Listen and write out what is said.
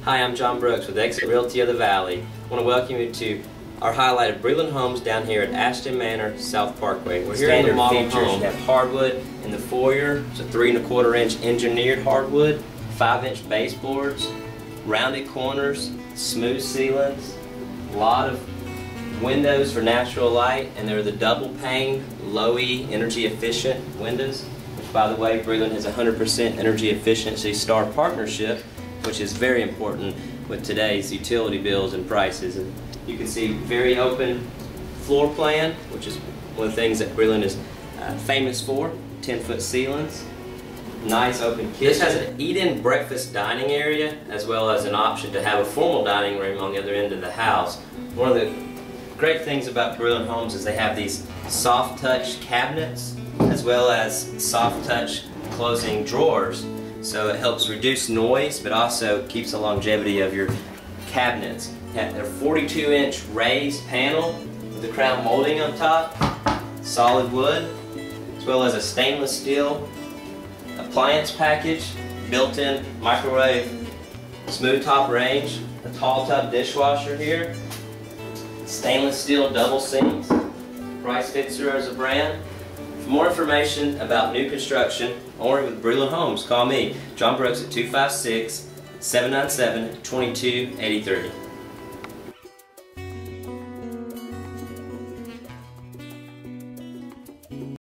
Hi, I'm John Brooks with Exit Realty of the Valley. I want to welcome you to our highlight of Breland Homes down here at Ashton Manor, South Parkway. We're here in the model home. We have hardwood in the foyer. It's a 3 1/4 inch engineered hardwood, 5-inch baseboards, rounded corners, smooth ceilings, a lot of windows for natural light, and they're the double pane, low E, energy efficient windows, which by the way, Breland has 100% energy efficiency star partnership, which is very important with today's utility bills and prices. And you can see very open floor plan, which is one of the things that Breland is famous for, 10-foot ceilings. Nice open kitchen. This has an eat-in breakfast dining area, as well as an option to have a formal dining room on the other end of the house. One of the great things about Breland Homes is they have these soft touch cabinets, as well as soft touch closing drawers. So it helps reduce noise, but also keeps the longevity of your cabinets. They're 42-inch raised panel with the crown molding on top, solid wood, as well as a stainless steel appliance package, built-in microwave, smooth top range, a tall tub dishwasher here, stainless steel double sinks, Price Fixer as a brand. For more information about new construction or with Breland Homes, call me, John Brooks, at 256-797-2283.